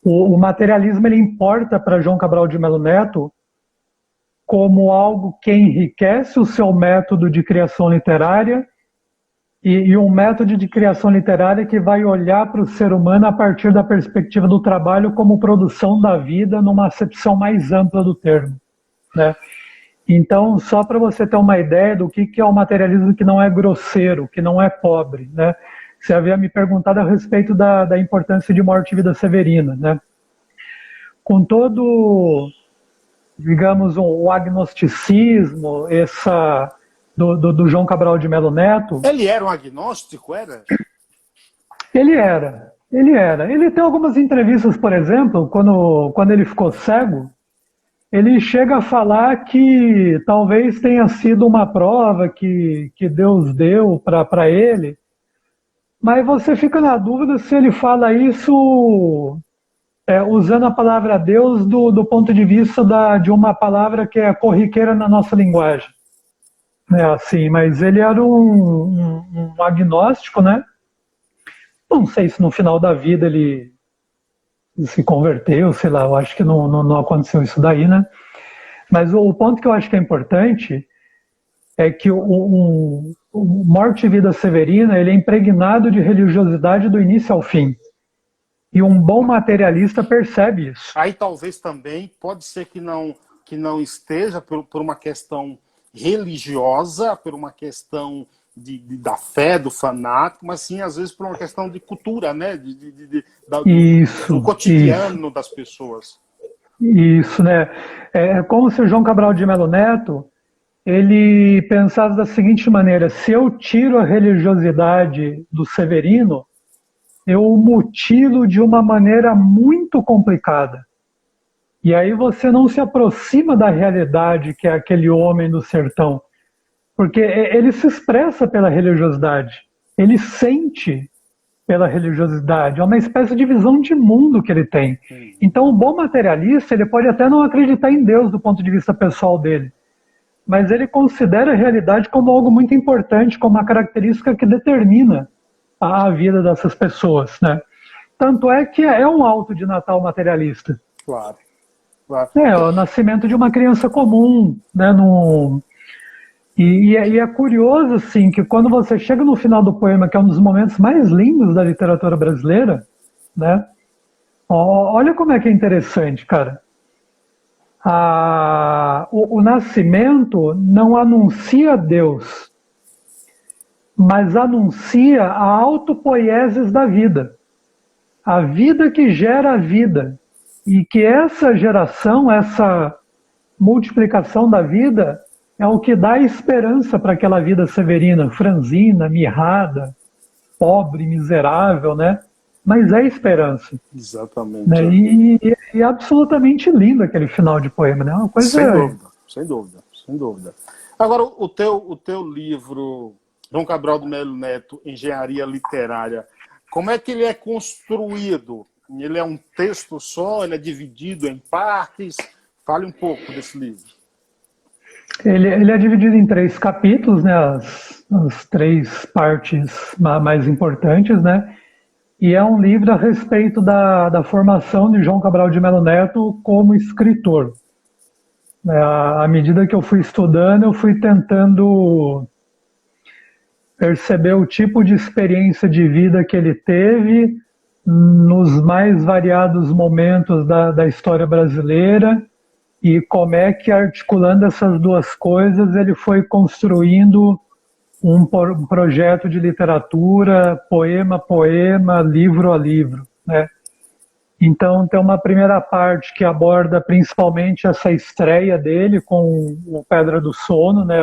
O materialismo ele importa para João Cabral de Melo Neto como algo que enriquece o seu método de criação literária e um método de criação literária que vai olhar para o ser humano a partir da perspectiva do trabalho como produção da vida numa acepção mais ampla do termo, né? Então, só para você ter uma ideia do que é o materialismo que não é grosseiro, que não é pobre, né? Você havia me perguntado a respeito da importância de Morte e Vida Severina, né? Com todo, digamos, o agnosticismo, do João Cabral de Melo Neto... Ele era um agnóstico, era? Ele era. Ele tem algumas entrevistas, por exemplo, quando ele ficou cego, ele chega a falar que talvez tenha sido uma prova que Deus deu para ele, mas você fica na dúvida se ele fala isso usando a palavra Deus do ponto de vista de uma palavra que é corriqueira na nossa linguagem. Assim, mas ele era um agnóstico, né? Não sei se no final da vida ele se converteu, sei lá, eu acho que não aconteceu isso daí, né? Mas o ponto que eu acho que é importante é que o Morte e Vida Severina ele é impregnado de religiosidade do início ao fim. E um bom materialista percebe isso. Aí talvez também, pode ser que não esteja por uma questão religiosa, por uma questão da fé, do fanático, mas sim, às vezes, por uma questão de cultura, né? Do cotidiano das pessoas. Isso, né? É como se o João Cabral de Melo Neto ele pensasse da seguinte maneira: se eu tiro a religiosidade do Severino, eu o mutilo de uma maneira muito complicada. E aí você não se aproxima da realidade que é aquele homem do sertão. Porque ele se expressa pela religiosidade. Ele sente pela religiosidade. É uma espécie de visão de mundo que ele tem. Então o bom materialista, ele pode até não acreditar em Deus do ponto de vista pessoal dele. Mas ele considera a realidade como algo muito importante, como uma característica que determina a vida dessas pessoas, né? Tanto é que é um alto de Natal materialista. Claro. É o nascimento de uma criança comum, né? E é curioso, assim, que quando você chega no final do poema, que é um dos momentos mais lindos da literatura brasileira, né? Olha como é que é interessante, cara. O nascimento não anuncia Deus, mas anuncia a autopoiesis da vida. A vida que gera a vida. e que essa geração, essa multiplicação da vida é o que dá esperança para aquela vida severina, franzina, mirrada, pobre, miserável, né? Mas é esperança. Exatamente. Né? E é absolutamente lindo aquele final de poema, né? Uma coisa... Sem dúvida, sem dúvida, sem dúvida. Agora, o teu livro, João Cabral de Melo Neto, Engenharia Literária, como é que ele é construído? Ele é um texto só? Ele é dividido em partes? Fale um pouco desse livro. Ele é dividido em 3 capítulos, né? As 3 partes mais importantes, né? E é um livro a respeito da formação de João Cabral de Melo Neto como escritor. À medida que eu fui estudando, eu fui tentando perceber o tipo de experiência de vida que ele teve nos mais variados momentos da história brasileira e como é que, articulando essas 2 coisas, ele foi construindo um projeto de literatura, poema a poema, livro a livro, né? Então tem uma primeira parte que aborda principalmente essa estreia dele com o Pedra do Sono, né?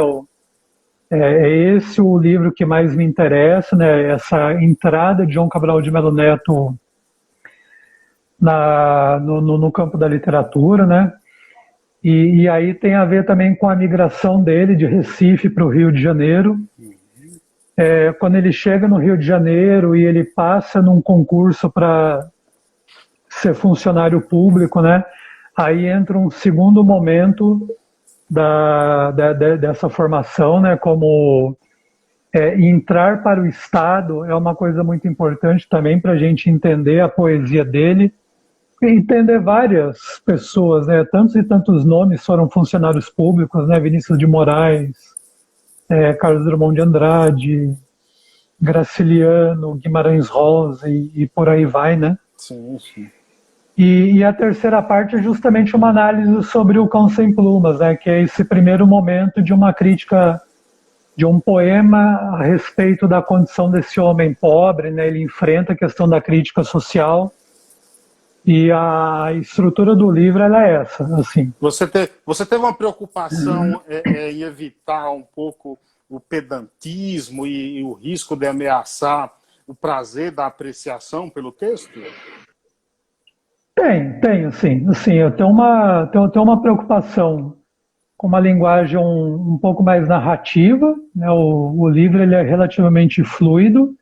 É esse o livro que mais me interessa, né? Essa entrada de João Cabral de Melo Neto no campo da literatura, né? E aí tem a ver também com a migração dele de Recife para o Rio de Janeiro. Quando ele chega no Rio de Janeiro e ele passa num concurso para ser funcionário público, né? Aí entra um segundo momento dessa formação, né? Como entrar para o Estado é uma coisa muito importante também para a gente entender a poesia dele. Entender várias pessoas, né? Tantos e tantos nomes foram funcionários públicos, né? Vinícius de Moraes, Carlos Drummond de Andrade, Graciliano, Guimarães Rosa e por aí vai, né? Sim, sim. E a terceira parte é justamente uma análise sobre o Cão Sem Plumas, né? Que é esse primeiro momento de uma crítica, de um poema a respeito da condição desse homem pobre, né? Ele enfrenta a questão da crítica social. E a estrutura do livro ela é essa, assim. Você teve uma preocupação em evitar um pouco o pedantismo e o risco de ameaçar o prazer da apreciação pelo texto? Tenho, sim. Assim, eu tenho uma preocupação com uma linguagem um pouco mais narrativa, né? O livro ele é relativamente fluido,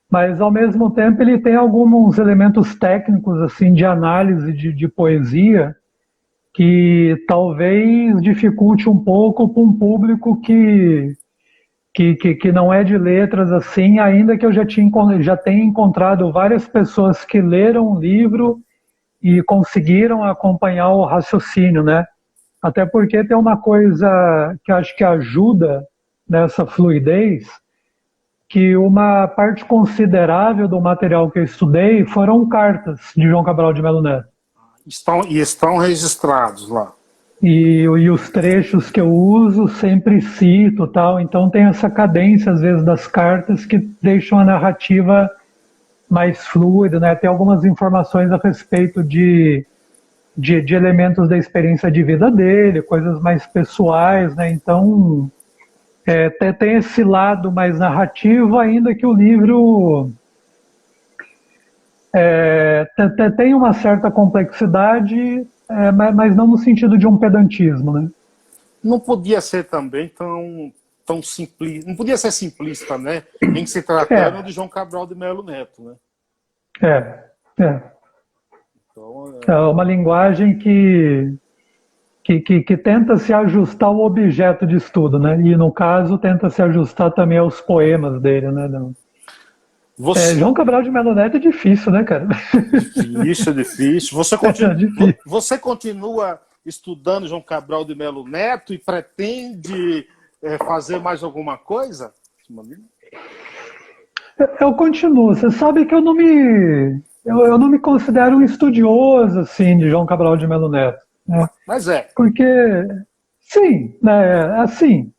mas ao mesmo tempo ele tem alguns elementos técnicos assim de análise de poesia que talvez dificulte um pouco para um público que não é de letras assim, ainda que eu já tenha encontrado várias pessoas que leram o livro e conseguiram acompanhar o raciocínio, né? Até porque tem uma coisa que acho que ajuda nessa fluidez, que uma parte considerável do material que eu estudei foram cartas de João Cabral de Melo Neto. Estão registrados lá. E os trechos que eu uso sempre cito, tal. Então tem essa cadência, às vezes, das cartas que deixam a narrativa mais fluida, né? Tem algumas informações a respeito de elementos da experiência de vida dele, coisas mais pessoais, né? Então... tem esse lado mais narrativo, ainda que o livro tem uma certa complexidade, mas não no sentido de um pedantismo, né? Não podia ser também tão simplista, não podia ser simplista, né? Em se tratando de João Cabral de Melo Neto, né? Então, É uma linguagem que tenta se ajustar ao objeto de estudo, né? E no caso tenta se ajustar também aos poemas dele, né? João Cabral de Melo Neto é difícil, né, cara? Difícil. Você continua estudando João Cabral de Melo Neto e pretende fazer mais alguma coisa? Eu continuo. Você sabe que eu não me considero um estudioso assim de João Cabral de Melo Neto. Mas Porque, sim, assim,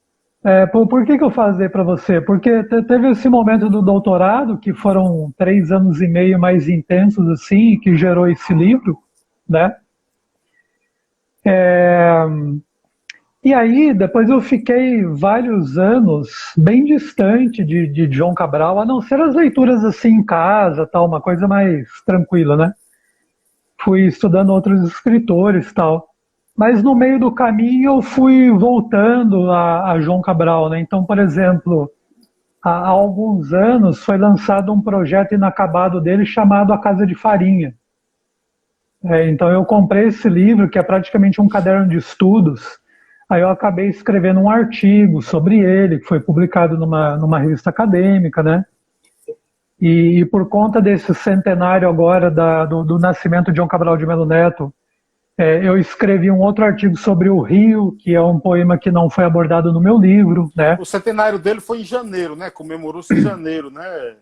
por que eu falei para você? Porque teve esse momento do doutorado, que foram 3 anos e meio mais intensos, assim, que gerou esse livro, né? E aí, depois eu fiquei vários anos bem distante de João Cabral, a não ser as leituras assim em casa, tal, uma coisa mais tranquila, né? Fui estudando outros escritores, tal. Mas no meio do caminho eu fui voltando a João Cabral, né? Então, por exemplo, há alguns anos foi lançado um projeto inacabado dele chamado A Casa de Farinha. Então eu comprei esse livro, que é praticamente um caderno de estudos. Aí eu acabei escrevendo um artigo sobre ele, que foi publicado numa revista acadêmica, né? E por conta desse centenário agora do nascimento de João Cabral de Melo Neto, eu escrevi um outro artigo sobre o Rio, que é um poema que não foi abordado no meu livro, né? O centenário dele foi em janeiro, né? Comemorou-se em janeiro, né?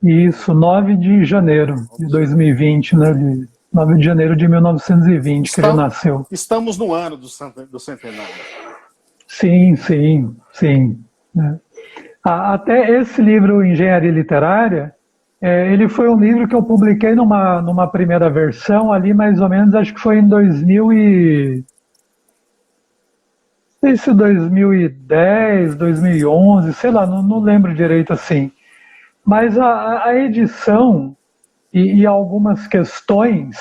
Isso, 9 de janeiro de 2020, né? 9 de janeiro de 1920 que ele nasceu. Estamos no ano do centenário. Sim, sim, sim. Até esse livro, Engenharia Literária, ele foi um livro que eu publiquei numa primeira versão ali, mais ou menos, acho que foi em 2010, 2011, sei lá, não lembro direito assim. Mas a edição e algumas questões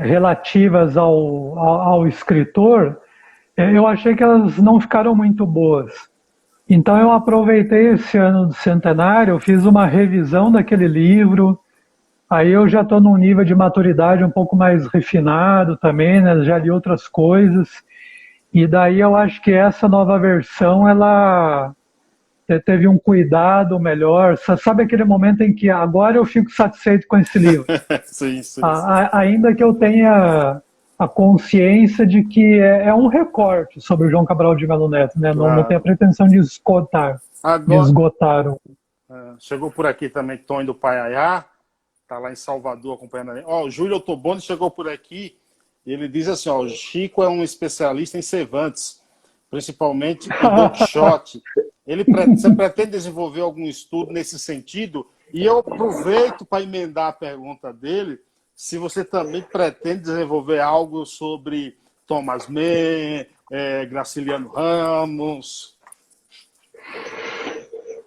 relativas ao escritor, eu achei que elas não ficaram muito boas. Então eu aproveitei esse ano do centenário, eu fiz uma revisão daquele livro, aí eu já estou num nível de maturidade um pouco mais refinado também, né? Já li outras coisas, e daí eu acho que essa nova versão, ela teve um cuidado melhor. Sabe aquele momento em que agora eu fico satisfeito com esse livro? Sim. Ainda que eu tenha a consciência de que é um recorte sobre o João Cabral de Melo Neto, né? Claro. Não tem a pretensão de esgotar. Chegou por aqui também Tony do Paiaiá, está lá em Salvador acompanhando a gente. O Júlio Ottoboni chegou por aqui e ele diz assim, o Chico é um especialista em Cervantes, principalmente em Don Quixote. Você pretende desenvolver algum estudo nesse sentido? E eu aproveito para emendar a pergunta dele, se você também pretende desenvolver algo sobre Thomas Mann, Graciliano Ramos.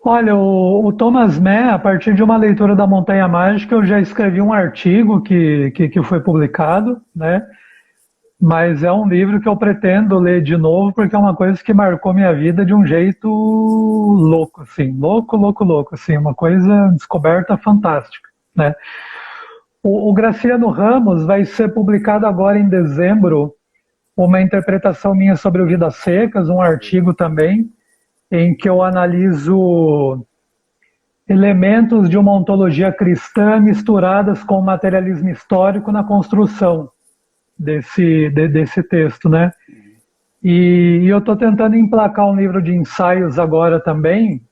Olha, o Thomas Mann, a partir de uma leitura da Montanha Mágica, eu já escrevi um artigo que foi publicado, né? Mas é um livro que eu pretendo ler de novo, porque é uma coisa que marcou minha vida de um jeito louco, assim, louco, assim, uma coisa descoberta fantástica, né? O Graciliano Ramos vai ser publicado agora em dezembro, uma interpretação minha sobre o Vidas Secas, um artigo também, em que eu analiso elementos de uma ontologia cristã misturadas com o materialismo histórico na construção desse texto, né? E eu estou tentando emplacar um livro de ensaios agora também,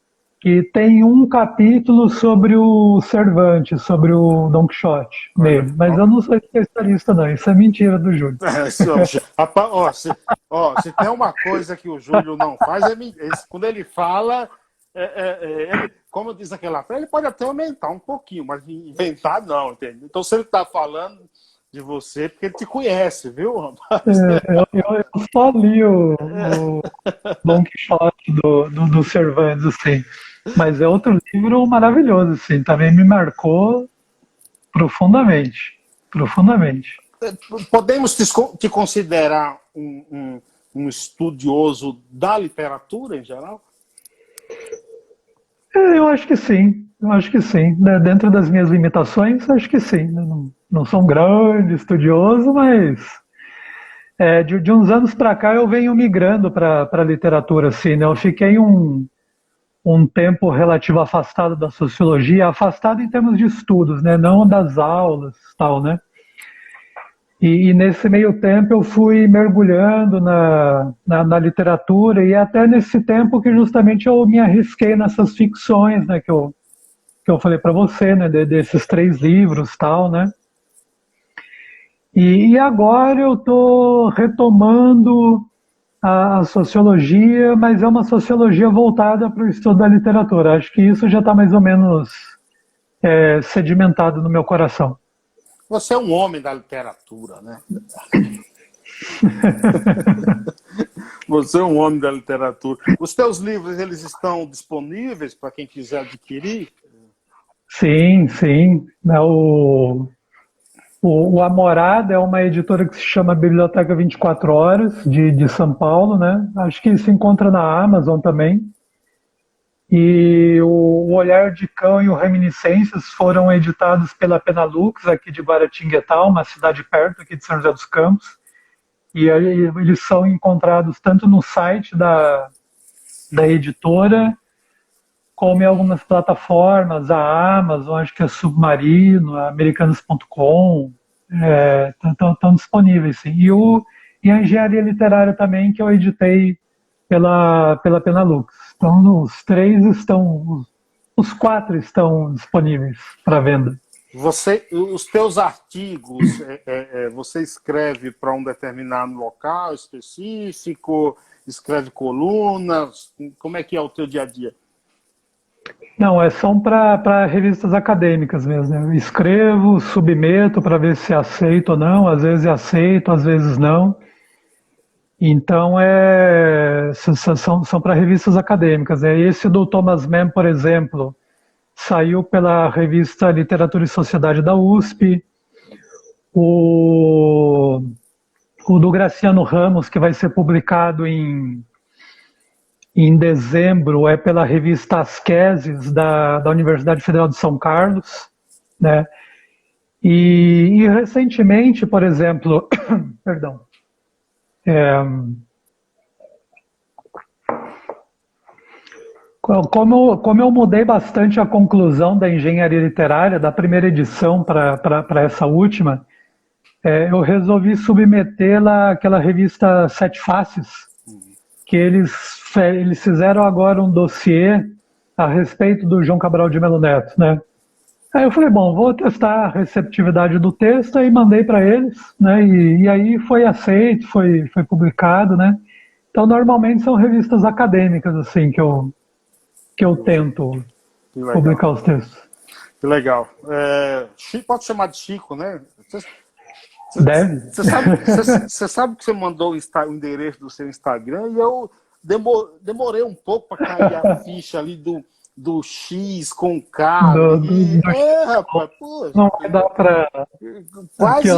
que tem um capítulo sobre o Cervantes, sobre o Don Quixote nele. Mas eu não sou especialista, não. Isso é mentira do Júlio. Se tem uma coisa que o Júlio não faz, quando ele fala, como diz aquela frase, ele pode até aumentar um pouquinho, mas inventar não, entende? Então, se ele está falando de você, porque ele te conhece, viu, rapaz? Eu só li o Don Quixote do Cervantes, assim. Mas é outro livro maravilhoso, assim. Também me marcou profundamente. Podemos te considerar um estudioso da literatura em geral? Eu acho que sim. Dentro das minhas limitações, acho que sim. Não sou um grande estudioso, mas de uns anos para cá eu venho migrando para a literatura, assim, né? Eu fiquei um tempo relativo afastado da sociologia, afastado em termos de estudos, né? Não das aulas, tal, né? E nesse meio tempo eu fui mergulhando na literatura, e até nesse tempo que justamente eu me arrisquei nessas ficções, né? Que eu falei para você, né? Desses 3 livros, tal, né? E agora eu estou retomando a sociologia, mas é uma sociologia voltada para o estudo da literatura. Acho que isso já está mais ou menos sedimentado no meu coração. Você é um homem da literatura, né? Você é um homem da literatura. Os teus livros, eles estão disponíveis para quem quiser adquirir? Sim, sim. O Amorada é uma editora que se chama Biblioteca 24 Horas, de São Paulo, né? Acho que se encontra na Amazon também. E o Olhar de Cão e o Reminiscências foram editados pela Penalux, aqui de Guaratinguetá, uma cidade perto aqui de São José dos Campos. E aí eles são encontrados tanto no site da editora, como em algumas plataformas, a Amazon, acho que a Submarino, a Americanos.com, estão disponíveis, sim. E a Engenharia Literária também, que eu editei pela Penalux. Então, os 4 estão disponíveis para venda. Os teus artigos, você escreve para um determinado local específico, escreve colunas, como é que é o teu dia a dia? Não, são para revistas acadêmicas mesmo. Eu escrevo, submeto para ver se aceito ou não, às vezes aceito, às vezes não. Então, são para revistas acadêmicas. Esse do Thomas Mann, por exemplo, saiu pela revista Literatura e Sociedade da USP. O do Graciano Ramos, que vai ser publicado em dezembro, é pela revista Asqueses, da Universidade Federal de São Carlos, né? E recentemente, por exemplo, perdão, como eu mudei bastante a conclusão da engenharia literária, da primeira edição para essa última, eu resolvi submetê-la àquela revista Sete Faces, que eles fizeram agora um dossiê a respeito do João Cabral de Melo Neto, né? Aí eu falei, bom, vou testar a receptividade do texto e mandei para eles, né? E aí foi aceito, foi publicado, né? Então, normalmente são revistas acadêmicas, assim, que eu tento publicar os textos. Que legal. Chico, pode chamar de Chico, né? Deve. Você sabe que você mandou o endereço do seu Instagram e eu demorei um pouco para cair a ficha ali do X com K. Rapaz, poxa. Não vai dar para... Quase.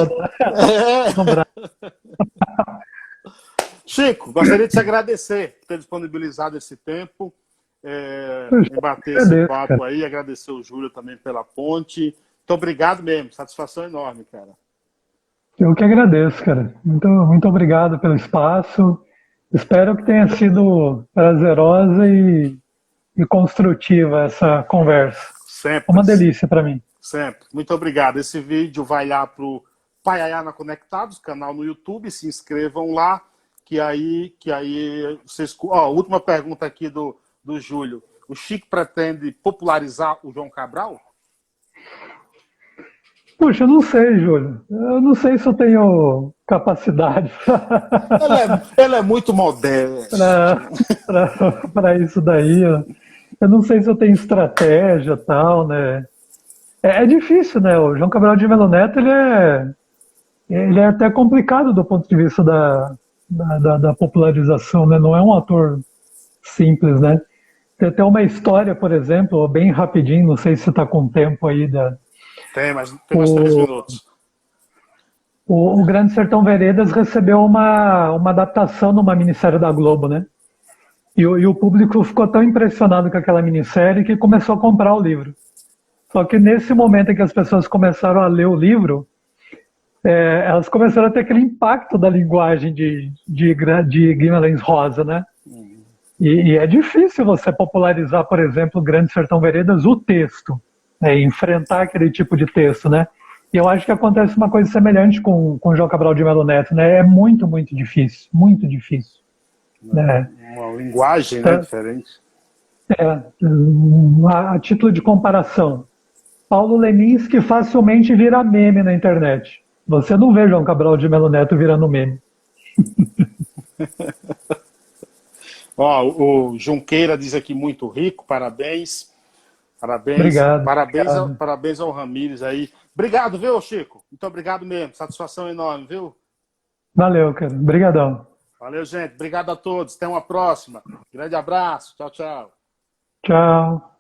Chico, gostaria de te agradecer por ter disponibilizado esse tempo, em bater esse papo aí, agradecer o Júlio também pela ponte. Muito obrigado mesmo, satisfação enorme, cara. Eu que agradeço, cara. Muito obrigado pelo espaço. Espero que tenha sido prazerosa e construtiva essa conversa. Sempre. Uma delícia para mim. Sempre. Muito obrigado. Esse vídeo vai lá para o Paiaiana Conectados, canal no YouTube. Se inscrevam lá, que aí vocês... última pergunta aqui do Júlio. O Chico pretende popularizar o João Cabral? Puxa, eu não sei, Júlio. Eu não sei se eu tenho capacidade ele é muito modesto para isso daí. Eu não sei se eu tenho estratégia e tal, né? É difícil, né? O João Cabral de Melo Neto, ele é até complicado do ponto de vista da popularização, né? Não é um ator simples, né? Tem uma história, por exemplo, bem rapidinho, não sei se você está com tempo aí Tem mais 3 minutos. O Grande Sertão Veredas recebeu uma adaptação numa minissérie da Globo, né? E o público ficou tão impressionado com aquela minissérie que começou a comprar o livro. Só que nesse momento em que as pessoas começaram a ler o livro, elas começaram a ter aquele impacto da linguagem de Guimarães Rosa, né? E é difícil você popularizar, por exemplo, o Grande Sertão Veredas, o texto, né? Enfrentar aquele tipo de texto, né? E eu acho que acontece uma coisa semelhante com João Cabral de Melo Neto, né? É muito, muito difícil, muito difícil. Uma linguagem, né, diferente. A título de comparação, Paulo Leminski facilmente vira meme na internet. Você não vê João Cabral de Melo Neto virando meme. O Junqueira diz aqui, muito rico, parabéns. Parabéns, Obrigado. parabéns, Obrigado. parabéns ao Ramires aí. Obrigado, viu, Chico? Muito obrigado mesmo. Satisfação enorme, viu? Valeu, cara. Obrigadão. Valeu, gente. Obrigado a todos. Até uma próxima. Grande abraço. Tchau, tchau. Tchau.